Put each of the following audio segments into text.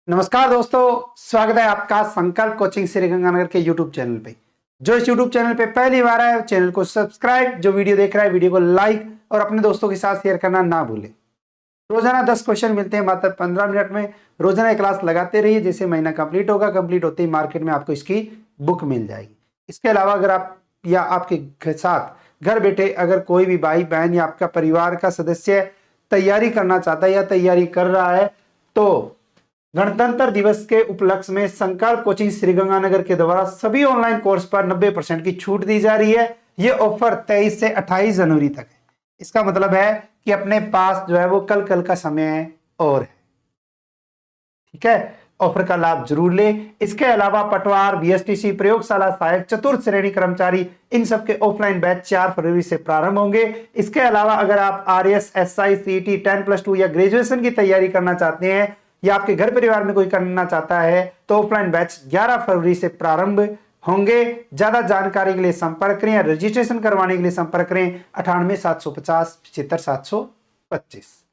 नमस्कार दोस्तों, स्वागत है आपका संकल्प कोचिंग श्रीगंगानगर के यूट्यूब चैनल पे। जो इस यूट्यूब चैनल पे पहली बार है चैनल को सब्सक्राइब, जो वीडियो देख रहा है वीडियो को लाइक और अपने दोस्तों के साथ शेयर करना ना भूले। रोजाना 10 क्वेश्चन मिलते हैं मात्र 15 मिनट में। रोजाना एक क्लास लगाते रहिए, जैसे महीना कंप्लीट होगा, कंप्लीट होते ही मार्केट में आपको इसकी बुक मिल जाएगी। इसके अलावा अगर आप या आपके साथ घर बैठे अगर कोई भी भाई बहन या आपका परिवार का सदस्य तैयारी करना चाहता है या तैयारी कर रहा है, तो गणतंत्र दिवस के उपलक्ष्य में संकल्प कोचिंग श्रीगंगानगर के द्वारा सभी ऑनलाइन कोर्स पर 90% की छूट दी जा रही है। ये ऑफर 23 से 28 जनवरी तक है। इसका मतलब है कि अपने पास जो है वो कल का समय और है। ठीक है, ऑफर का लाभ जरूर ले। इसके अलावा पटवार, बीएसटीसी, प्रयोगशाला सहायक, चतुर्थ श्रेणी कर्मचारी, इन सबके ऑफलाइन बैच 4 फरवरी से प्रारंभ होंगे। इसके अलावा अगर आप आरएस, एसआई, सीईटी, 10+2 या ग्रेजुएशन की तैयारी करना चाहते हैं या आपके घर परिवार में कोई करना चाहता है तो ऑफलाइन बैच 11 फरवरी से प्रारंभ होंगे। ज्यादा जानकारी के लिए संपर्क करें या रजिस्ट्रेशन करवाने के लिए संपर्क करें 98 750 75 725।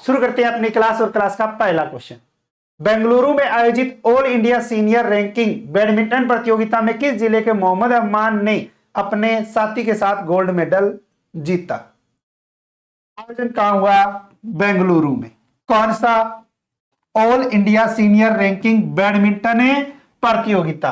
शुरू करते हैं अपनी क्लास और क्लास का पहला क्वेश्चन। बेंगलुरु में आयोजित all India senior ranking badminton प्रतियोगिता में किस जिले के मोहम्मद अमान ने अपने साथी के साथ गोल्ड मेडल जीता? आयोजन कहां हुआ? बेंगलुरु में। कौन सा? All India senior ranking badminton प्रतियोगिता।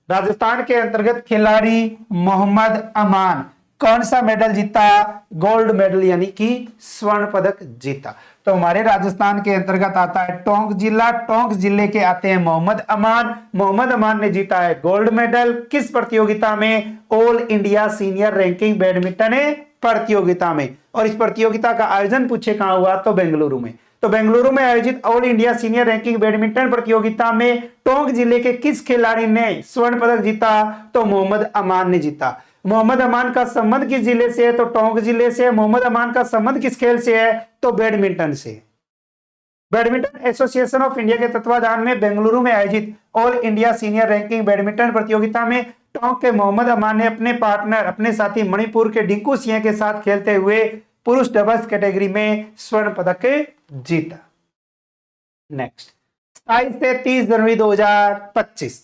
राजस्थान के अंतर्गत खिलाड़ी मोहम्मद अमान कौन सा मेडल जीता? गोल्ड मेडल यानी कि स्वर्ण पदक जीता। तो हमारे राजस्थान के अंतर्गत आता है टोंक जिला। टोंक जिले के आते हैं मोहम्मद अमान। मोहम्मद अमान ने जीता है गोल्ड मेडल। किस प्रतियोगिता में? All India senior ranking badminton प्रतियोगिता में। और इस प्रतियोगिता का आयोजन पूछे कहां हुआ? तो बेंगलुरु में। तो बेंगलुरु में आयोजित all India senior ranking badminton प्रतियोगिता में टोंक जिले के किस खिलाड़ी ने स्वर्ण पदक जीता? तो मोहम्मद अमान ने जीता। मोहम्मद अमान का संबंध किस जिले से है? तो टोंक जिले से। मोहम्मद अमान का संबंध किस खेल से है? तो बैडमिंटन से। बैडमिंटन एसोसिएशन ऑफ इंडिया के तत्वाधान में बेंगलुरु में आयोजित all India senior ranking badminton प्रतियोगिता में टोंक के मोहम्मद अमान ने अपने पार्टनर, अपने साथी मणिपुर के डिंकू सिंह के साथ खेलते हुए पुरुष डबल्स कैटेगरी में स्वर्ण पदक जीता। नेक्स्ट, 27 से 30 जनवरी 2025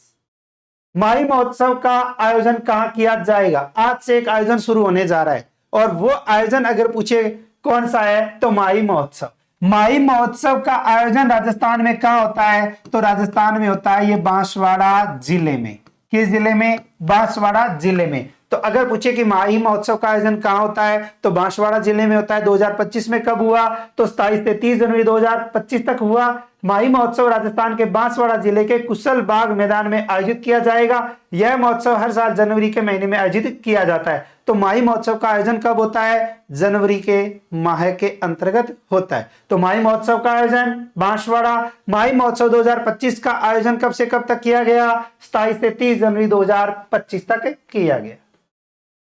माही महोत्सव का आयोजन कहां किया जाएगा? आज से एक आयोजन शुरू होने जा रहा है और वो आयोजन अगर पूछे कौन सा है तो माही महोत्सव। माही महोत्सव का आयोजन राजस्थान में कहां होता है? तो राजस्थान में होता है ये बांसवाड़ा जिले में। किस जिले में? बांसवाड़ा जिले में। तो अगर पूछे कि माही महोत्सव का आयोजन कहां होता है तो बांसवाड़ा जिले में होता है। 2025 में कब हुआ? तो 27 से 30 जनवरी 2025 तक हुआ। माही महोत्सव राजस्थान के बांसवाड़ा जिले के कुशल बाग मैदान में आयोजित किया जाएगा। यह महोत्सव हर साल जनवरी के महीने में आयोजित किया जाता है। तो माही महोत्सव का आयोजन कब होता है? जनवरी के माह के अंतर्गत होता है। तो माही महोत्सव का आयोजन बांसवाड़ा। माही महोत्सव 2025 का आयोजन कब से कब तक किया गया? 27 से 30 जनवरी 2025 तक किया गया।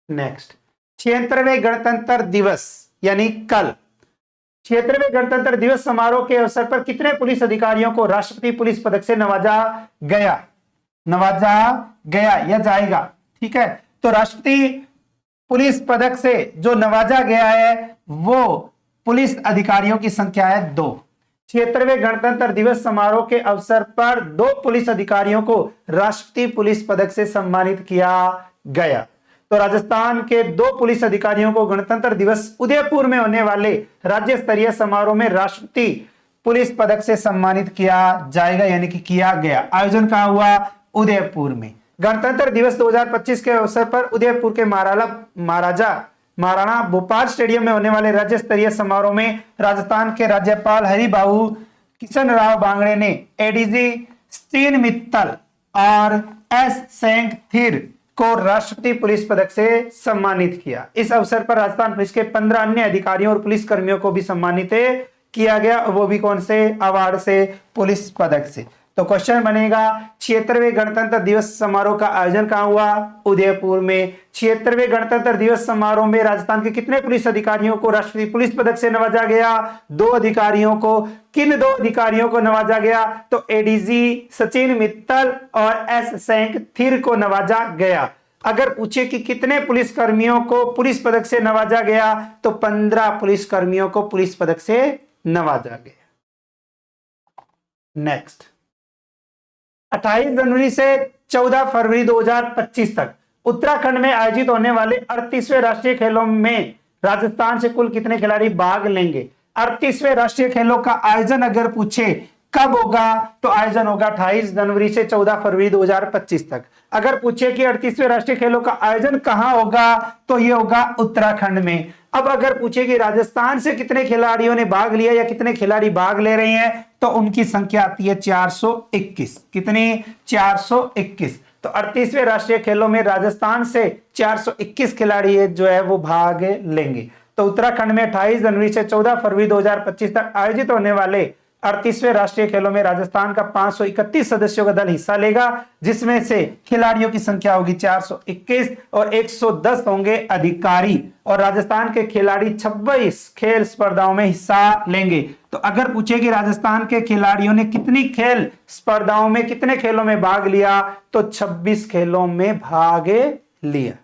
नेक्स्ट, 76वें गणतंत्र दिवस यानी कल 76वें गणतंत्र दिवस समारोह के अवसर पर कितने पुलिस अधिकारियों को राष्ट्रपति पुलिस पदक से नवाजा गया? नवाजा गया या जाएगा? ठीक है, तो राष्ट्रपति पुलिस पदक से जो नवाजा गया है वो पुलिस अधिकारियों की संख्या है 2। 76वें गणतंत्र दिवस समारोह के अवसर पर 2 पुलिस अधिकारियों को राष्ट्रपति पुलिस पदक से सम्मानित किया गया। तो राजस्थान के 2 पुलिस अधिकारियों को गणतंत्र दिवस उदयपुर में होने वाले राज्य स्तरीय समारोह में राष्ट्रपति पुलिस पदक से सम्मानित किया जाएगा, यानी कि किया गया। आयोजन कहां हुआ? उदयपुर में। गणतंत्र दिवस 2025 के अवसर पर उदयपुर के महाराणा भोपाल स्टेडियम में होने वाले राज्य स्तरीय समारोह में राजस्थान के राज्यपाल हरिभाऊ किशन राव बांगड़े ने एडीजी स्टीन मित्तल और एस सेंगथिर को राष्ट्रपति पुलिस पदक से सम्मानित किया। इस अवसर पर राजस्थान पुलिस के 15 अन्य अधिकारियों और पुलिस कर्मियों को भी सम्मानित किया गया, वो भी कौन से अवार्ड से? पुलिस पदक से। तो क्वेश्चन बनेगा 76वें गणतंत्र दिवस समारोह का आयोजन कहां हुआ? उदयपुर में। 76वें गणतंत्र दिवस समारोह में राजस्थान के कितने पुलिस अधिकारियों को राष्ट्रपति पुलिस पदक से नवाजा गया? 2 अधिकारियों को। किन 2 अधिकारियों को नवाजा गया? तो एडीजी सचिन मित्तल और एस सेंगथिर को नवाजा गया। अगर पूछे कि कितने पुलिस कर्मियों को पुलिस पदक से नवाजा गया तो 15 पुलिस कर्मियों को पुलिस पदक से नवाजा गया। नेक्स्ट, 28 जनवरी से 14 फरवरी 2025 तक उत्तराखंड में आयोजित होने वाले 38वें राष्ट्रीय खेलों में राजस्थान से कुल कितने खिलाड़ी भाग लेंगे? 38वें राष्ट्रीय खेलों का आयोजन अगर पूछे कब होगा तो आयोजन होगा 28 जनवरी से 14 फरवरी 2025 तक। अगर पूछे कि 38वें राष्ट्रीय खेलों का आयोजन कहां होगा तो ये होगा उत्तराखंड में। अब अगर पूछे कि राजस्थान से कितने खिलाड़ियों ने भाग लिया या कितने खिलाड़ी भाग ले रहे हैं तो उनकी संख्या आती है 421। कितनी? 421। तो 38वें राष्ट्रीय खेलों में राजस्थान से 421 खिलाड़ी जो है वो भाग लेंगे। तो उत्तराखंड में 28 जनवरी से 14 फरवरी 2025 तक आयोजित होने वाले 38वें राष्ट्रीय खेलों में राजस्थान का 531 सदस्यों का दल हिस्सा लेगा, जिसमें से खिलाड़ियों की संख्या होगी 421 और 110 होंगे अधिकारी, और राजस्थान के खिलाड़ी 26 खेल स्पर्धाओं में हिस्सा लेंगे। तो अगर पूछे कि राजस्थान के खिलाड़ियों ने कितनी खेल स्पर्धाओं में, कितने खेलों में भाग लिया, तो 26 खेलों में भाग लिया।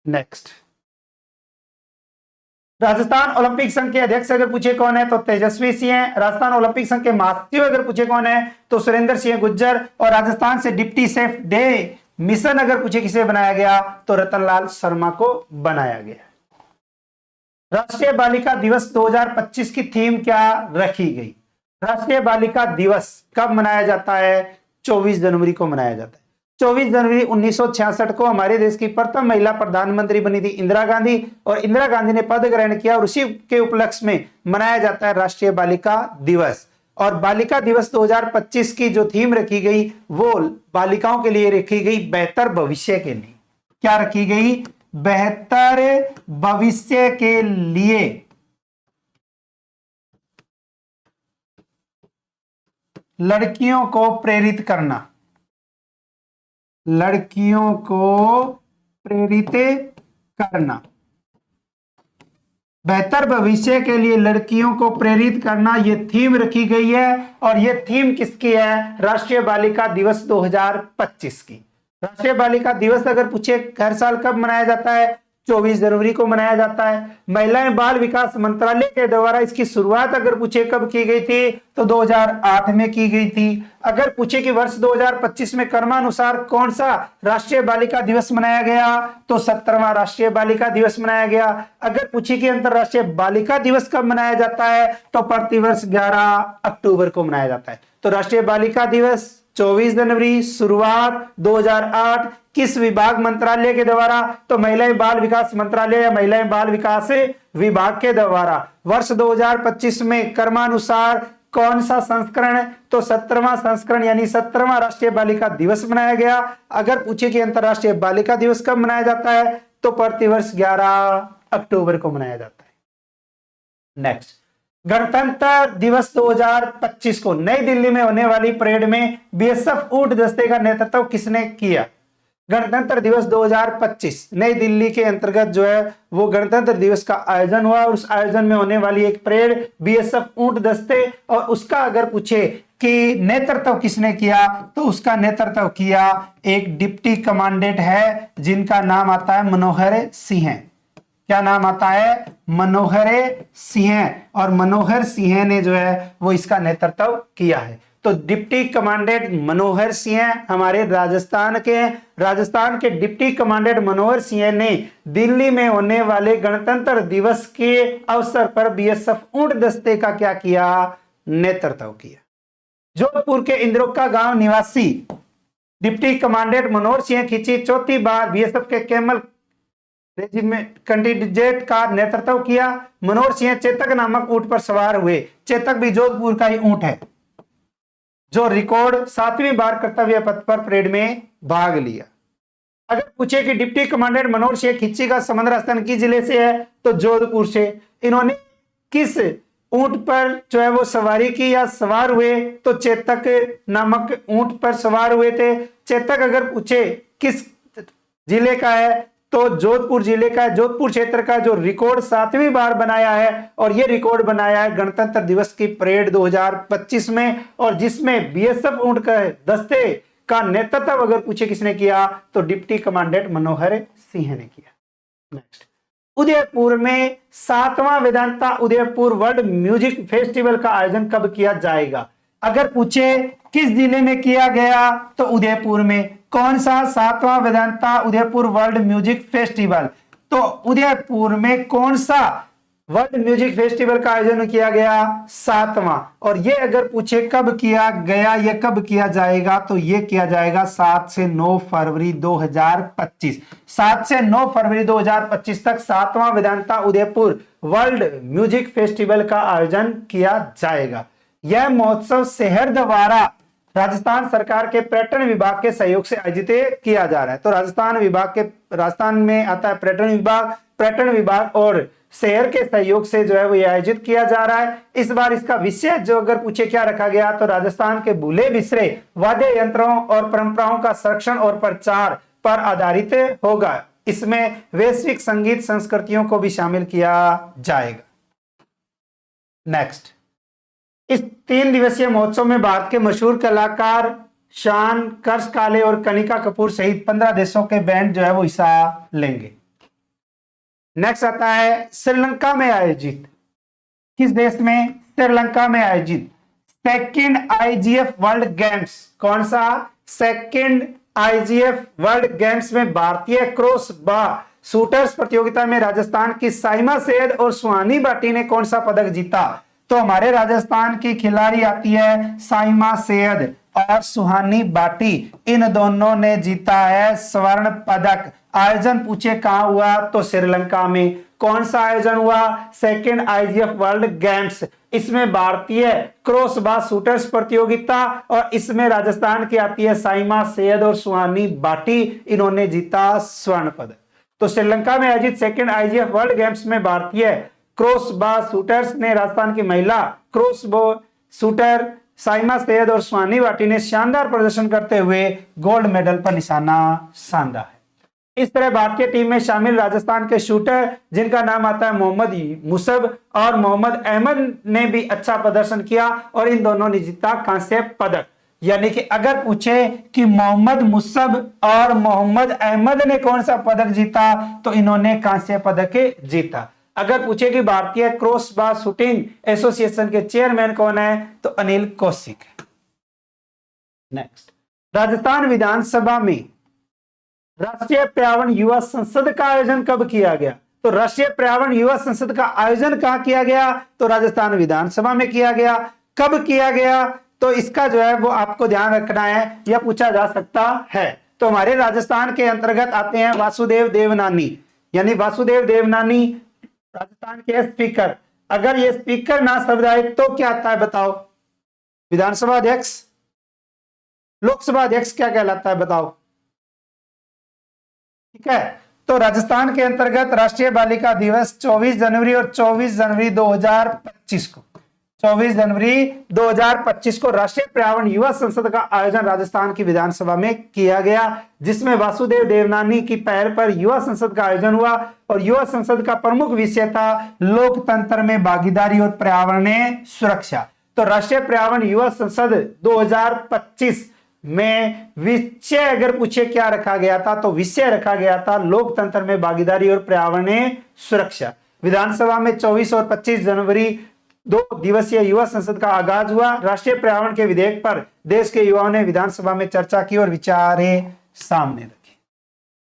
नेक्स्ट, राजस्थान ओलंपिक संघ के अध्यक्ष अगर पूछे कौन है तो तेजस्वी सिंह है। राजस्थान ओलंपिक संघ के महासचिव अगर पूछे कौन है तो सुरेंद्र सिंह गुज्जर, और राजस्थान से डिप्टी सेफ डे मिशन अगर पूछे किसे बनाया गया तो रतनलाल शर्मा को बनाया गया। राष्ट्रीय बालिका दिवस 2025 की थीम क्या रखी गई? राष्ट्रीय बालिका दिवस कब मनाया जाता है? 24 जनवरी को मनाया जाता है। 24 जनवरी 1966 को हमारे देश की प्रथम महिला प्रधानमंत्री बनी थी इंदिरा गांधी, और इंदिरा गांधी ने पद ग्रहण किया और उसी के उपलक्ष्य में मनाया जाता है राष्ट्रीय बालिका दिवस। और बालिका दिवस 2025 की जो थीम रखी गई वो बालिकाओं के लिए रखी गई बेहतर भविष्य के लिए। क्या रखी गई? बेहतर भविष्य के लिए लड़कियों को प्रेरित करना, लड़कियों को प्रेरित करना, बेहतर भविष्य के लिए लड़कियों को प्रेरित करना, ये थीम रखी गई है। और ये थीम किसकी है? राष्ट्रीय बालिका दिवस 2025 की। राष्ट्रीय बालिका दिवस अगर पूछे हर साल कब मनाया जाता है? 24 जनवरी को मनाया जाता है। महिला एवं बाल विकास मंत्रालय के द्वारा इसकी शुरुआत अगर पूछे कब की गई थी तो 2008 में की गई थी। अगर पूछे कि वर्ष 2025 में क्रमानुसार कौन सा राष्ट्रीय बालिका दिवस मनाया गया तो 17वां राष्ट्रीय बालिका दिवस मनाया गया। अगर पूछे कि अंतरराष्ट्रीय बालिका दिवस कब मनाया जाता है तो प्रतिवर्ष 11 अक्टूबर को मनाया जाता है। तो राष्ट्रीय बालिका दिवस 24 जनवरी, शुरुआत 2008, किस विभाग मंत्रालय के द्वारा? तो महिला एवं बाल विकास मंत्रालय या महिला एवं बाल विकास विभाग के द्वारा। वर्ष 2025 में क्रमानुसार कौन सा संस्करण? तो 17वां संस्करण यानी 17वां राष्ट्रीय बालिका दिवस मनाया गया। अगर पूछे कि अंतरराष्ट्रीय बालिका दिवस कब मनाया जाता है तो प्रतिवर्ष 11 अक्टूबर को मनाया जाता है। नेक्स्ट, गणतंत्र दिवस 2025 को नई दिल्ली में होने वाली परेड में बीएसएफ ऊंट दस्ते का नेतृत्व किसने किया? गणतंत्र दिवस 2025 नई दिल्ली के अंतर्गत जो है वो गणतंत्र दिवस का आयोजन हुआ, और उस आयोजन में होने वाली एक परेड बीएसएफ ऊंट दस्ते, और उसका अगर पूछे कि नेतृत्व किसने किया तो उसका नेतृत्व किया एक डिप्टी कमांडेंट है जिनका नाम आता है मनोहर सिंह। क्या नाम आता है? मनोहर सिंह। और मनोहर सिंह ने जो है वो इसका नेतृत्व किया है। तो डिप्टी कमांडेंट मनोहर सिंह हमारे राजस्थान के डिप्टी कमांडेंट मनोहर सिंह ने दिल्ली में होने वाले गणतंत्र दिवस के अवसर पर बीएसएफ ऊंट दस्ते का क्या किया? नेतृत्व किया। जोधपुर के इंद्रोका गांव निवासी डिप्टी कमांडेंट मनोहर सिंह खींची चौथी बार बीएसएफ के कैमल रेजिमेंट कंटिजेंट का नेतृत्व किया। मनोहर सिंह चेतक नामक ऊंट पर सवार हुए। चेतक भी जोधपुर का ही ऊंट है जो रिकॉर्ड 7वीं बार कर्तव्य पथ पर परेड में भाग लिया। अगर पूछे कि डिप्टी कमांडेंट मनोहर सिंह खिच्ची का संबंध राजस्थान किस जिले से है तो जोधपुर से। इन्होंने किस ऊंट पर जो है वो सवारी की या सवार हुए तो चेतक नामक ऊंट पर सवार हुए थे। चेतक अगर पूछे किस जिले का है तो जोधपुर जिले का, जोधपुर क्षेत्र का जो रिकॉर्ड 7वीं बार बनाया है, और ये रिकॉर्ड बनाया है गणतंत्र दिवस की परेड 2025 में, और जिसमें बीएसएफ ऊंट का दस्ते का नेतृत्व अगर पूछे किसने किया तो डिप्टी कमांडेंट मनोहर सिंह ने किया। नेक्स्ट, उदयपुर में 7वां Vedanta Udaipur world music festival का आयोजन कब किया जाएगा? अगर पूछे किस जिले में किया गया तो उदयपुर में। कौन सा 7वां Vedanta Udaipur world music festival, तो उदयपुर में कौन सा वर्ल्ड म्यूजिक फेस्टिवल का आयोजन किया गया, 7वां। और ये अगर पूछे कब किया गया, ये कब किया जाएगा, तो ये किया जाएगा 7 से 9 फरवरी 2025। 7 से 9 फरवरी 2025 तक 7वां Vedanta Udaipur world music festival का आयोजन किया जाएगा। यह महोत्सव शहर द्वारा राजस्थान सरकार के पर्यटन विभाग के सहयोग से आयोजित किया जा रहा है। तो राजस्थान में आता है पर्यटन विभाग और शहर के सहयोग से जो है वो आयोजित किया जा रहा है। इस बार इसका विषय जो अगर पूछे क्या रखा गया, तो राजस्थान के भूले बिसरे वाद्य यंत्रों और परंपराओं का संरक्षण और प्रचार पर आधारित होगा। इसमें वैश्विक संगीत संस्कृतियों को भी शामिल किया जाएगा। नेक्स्ट, इस 3 दिवसीय महोत्सव में भारत के मशहूर कलाकार शान, कर्ष काले और कनिका कपूर सहित 15 देशों के बैंड जो है वो हिस्सा लेंगे। नेक्स्ट आता है श्रीलंका में आयोजित, किस देश में, श्रीलंका में आयोजित 2nd IGF वर्ल्ड गेम्स। कौन सा, 2nd IGF वर्ल्ड गेम्स में भारतीय क्रॉस बार शूटर्स प्रतियोगिता में राजस्थान की साइमा सैयद और सुहानी बाटी ने कौन सा पदक जीता। तो हमारे राजस्थान की खिलाड़ी आती है साइमा सैयद और सुहानी बाटी, इन दोनों ने जीता है स्वर्ण पदक। आयोजन पूछे कहां हुआ, तो श्रीलंका में। कौन सा आयोजन हुआ, 2nd IGF वर्ल्ड गेम्स। इसमें भारतीय क्रॉसबार शूटर्स प्रतियोगिता और इसमें राजस्थान की आती है साइमा सैयद और सुहानी बाटी, इन्होंने जीता स्वर्ण पदक। तो श्रीलंका में आयोजित 2nd IGF वर्ल्ड गेम्स में भारतीय क्रॉसबार शूटर्स ने राजस्थान की महिला क्रॉसबो शूटर साइमा सैयद और सुहानी बाटी ने शानदार प्रदर्शन करते हुए गोल्ड मेडल पर निशाना साधा है। इस तरह भारतीय टीम में शामिल राजस्थान के शूटर जिनका नाम आता है मोहम्मद मुसब और मोहम्मद अहमद ने भी अच्छा प्रदर्शन किया और इन दोनों ने जीता कांस्य पदक। यानी कि अगर पूछे कि मोहम्मद मुसब और मोहम्मद अहमद ने कौन सा पदक जीता, तो इन्होंने कांस्य पदक जीता। अगर पूछे कि भारतीय क्रॉस बार शूटिंग एसोसिएशन के चेयरमैन कौन है, तो अनिल कौशिक है। नेक्स्ट, राजस्थान विधानसभा में राष्ट्रीय पर्यावरण युवा संसद का आयोजन कब किया गया। तो राष्ट्रीय पर्यावरण युवा संसद का आयोजन कहां किया गया, तो राजस्थान विधानसभा में किया गया। कब किया गया, तो इसका जो है वो आपको ध्यान रखना है, यह पूछा जा सकता है। तो हमारे राजस्थान के अंतर्गत आते हैं वासुदेव देवनानी, यानी वासुदेव देवनानी राजस्थान के स्पीकर। अगर ये स्पीकर ना शब्द आए तो क्या आता है बताओ, विधानसभा अध्यक्ष, लोकसभा अध्यक्ष क्या कहलाता है बताओ। ठीक है, तो राजस्थान के अंतर्गत राष्ट्रीय बालिका दिवस 24 जनवरी और 24 जनवरी 2025 को 24 जनवरी 2025 को राष्ट्रीय पर्यावरण युवा संसद का आयोजन राजस्थान की विधानसभा में किया गया, जिसमें वासुदेव देवनानी की पहल पर युवा संसद का आयोजन हुआ और युवा संसद का प्रमुख विषय था लोकतंत्र में भागीदारी और पर्यावरणीय सुरक्षा। तो राष्ट्रीय पर्यावरण युवा संसद 2025 में विषय अगर पूछे क्या रखा गया था, तो विषय रखा गया था लोकतंत्र में भागीदारी और पर्यावरणीय सुरक्षा। विधानसभा में 24 और 25 जनवरी 2 दिवसीय युवा संसद का आगाज हुआ। राष्ट्रीय पर्यावरण के विधेयक पर देश के युवाओं ने विधानसभा में चर्चा की और विचारें सामने रखी।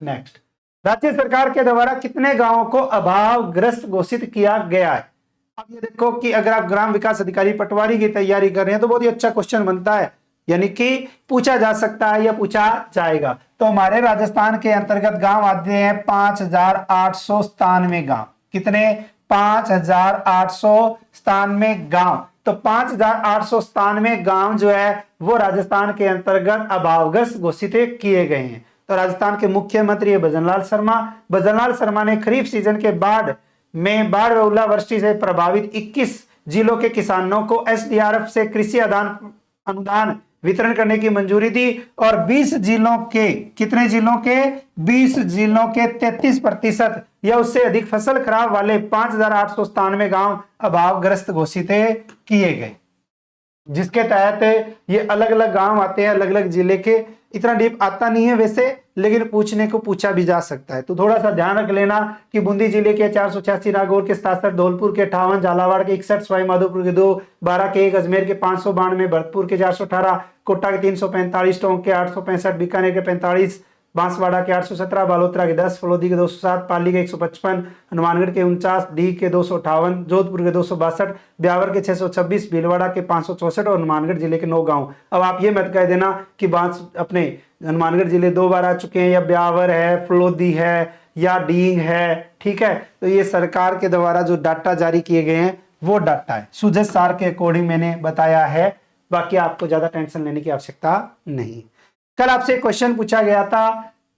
नेक्स्ट, राज्य सरकार के द्वारा कितने गांवों को अभावग्रस्त घोषित किया गया है। अब ये देखो कि अगर आप ग्राम विकास अधिकारी पटवारी की तैयारी कर रहे हैं तो बहुत ही अच्छा क्वेश्चन बनता है, यानी कि पूछा जा सकता है या पूछा जाएगा। तो हमारे राजस्थान के अंतर्गत गांव आते हैं 5897 गांव। कितने, 5897 गांव। तो 5897 गांव जो है वो राजस्थान के अंतर्गत अभावग्रस्त घोषित किए गए हैं। तो राजस्थान के मुख्यमंत्री भजनलाल शर्मा ने खरीफ सीजन के बाढ़ व ओलावृष्टि से प्रभावित 21 जिलों के किसानों को SDRF से कृषि अनुदान वितरण करने की मंजूरी दी और 20 जिलों के, कितने जिलों के, 20 जिलों के 33% या उससे अधिक फसल खराब वाले 5897 गांव अभावग्रस्त घोषित किए गए, जिसके तहत ये अलग अलग गांव आते हैं अलग अलग जिले के, इतना डीप आता नहीं है वैसे, लेकिन पूछने को पूछा भी जा सकता है। तो थोड़ा सा ध्यान रख लेना कि बूंदी जिले के 486, नागौर के 67, धौलपुर के 58, झालावाड़ के 61, सवाईमाधोपुर के 2, बारा के 1, अजमेर के 592, भरतपुर के 418, कोटा के 345, टोंक के 865, बीकानेर के 45, बांसवाड़ा के 817, बालोतरा के 10, फलोदी के 207, पाली के 155, हनुमानगढ़ के 49, डी के 258, जोधपुर के 262, ब्यावर के 626, भीलवाड़ा के 564 और हनुमानगढ़ जिले के 9 गांव। अब आप ये मत कह देना कि बांस अपने हनुमानगढ़ जिले 2 बार आ चुके हैं, या ब्यावर है, फलोदी है, या डींग है, ठीक है। तो ये सरकार के द्वारा जो डाटा जारी किए गए हैं वो डाटा है, सुजय सार के अकॉर्डिंग मैंने बताया है। बाकी आपको ज्यादा टेंशन लेने की आवश्यकता नहीं। कल आपसे क्वेश्चन पूछा गया था,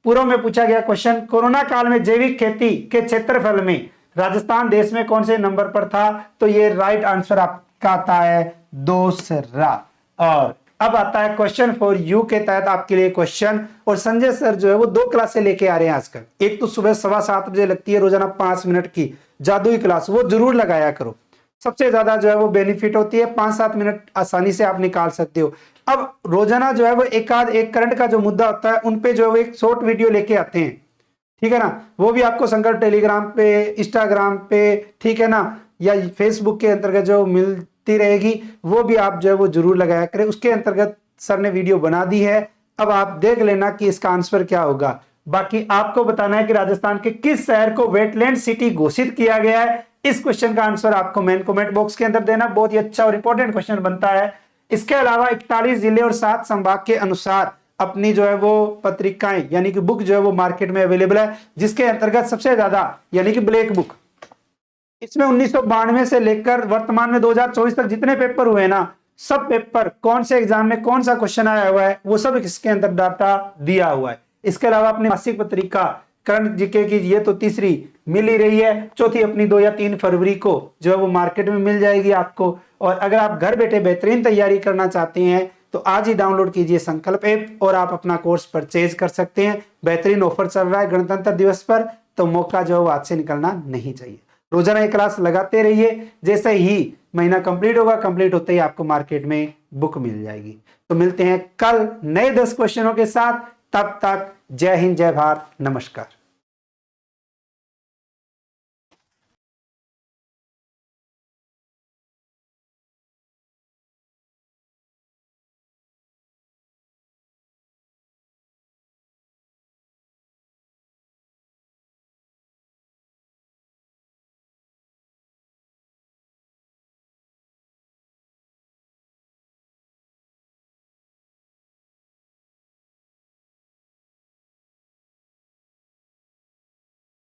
पूर्व में पूछा गया क्वेश्चन, कोरोना काल में जैविक खेती के क्षेत्रफल में राजस्थान देश में कौन से नंबर पर था? तो ये राइट आंसर आपका आता है दूसरा। और अब आता है क्वेश्चन फॉर यू के तहत आपके लिए क्वेश्चन, और संजय सर जो है वो 2 क्लासें लेके आ रहे हैं आजकल। एक तो सुबह 7:15 बजे लगती है रोजाना 5 मिनट की जादुई क्लास, वो जरूर लगाया करो। सबसे ज्यादा जो है वो बेनिफिट होती है, 5-7 मिनट आसानी से आप निकाल सकते हो। अब रोजाना जो है वो एक करंट का जो मुद्दा होता है उन पे जो है वो एक शॉर्ट वीडियो लेके आते हैं, ठीक है ना। वो भी आपको संकल्प टेलीग्राम पे, इंस्टाग्राम पे, ठीक है ना, या फेसबुक के अंतर्गत जो मिलती रहेगी, वो भी आप जो है वो जरूर लगाया करें। उसके अंतर्गत सर ने वीडियो बना दी है, अब आप देख लेना कि इसका आंसर क्या होगा। बाकी आपको बताना है कि राजस्थान के किस शहर को वेटलैंड सिटी घोषित किया गया है। इस क्वेश्चन का आंसर आपको मेन कमेंट बॉक्स के अंदर देना, बहुत ही अच्छा और इंपॉर्टेंट क्वेश्चन बनता है। इसके अलावा 41 जिले और 7 संभाग के अनुसार अपनी जो है वो पत्रिकाएं यानी कि बुक जो है वो मार्केट में अवेलेबल है, जिसके अंतर्गत सबसे ज्यादा यानी कि ब्लैक बुक, इसमें 1992 से लेकर वर्तमान में 2024 तक जितने पेपर हुए ना, सब पेपर कौन से एग्जाम में कौन सा क्वेश्चन आया हुआ है वो सब इसके अंदर डाटा दिया हुआ है। इसके अलावा अपनी मासिक पत्रिका करंट जीके की ये तो तीसरी मिल ही रही है, चौथी अपनी 2 या 3 फरवरी को जो है वो मार्केट में मिल जाएगी आपको। और अगर आप घर बैठे बेहतरीन तैयारी करना चाहते हैं तो आज ही डाउनलोड कीजिए संकल्प ऐप और आप अपना कोर्स परचेज कर सकते हैं। बेहतरीन ऑफर चल रहा है गणतंत्र दिवस पर, तो मौका जो है वो हाथ से निकलना नहीं चाहिए। रोजाना ये क्लास लगाते रहिए, जैसे ही महीना कंप्लीट होगा, कंप्लीट होते ही आपको मार्केट में बुक मिल जाएगी। तो मिलते हैं कल नए 10 क्वेश्चनों के साथ, तब तक जय हिंद, जय भारत, नमस्कार।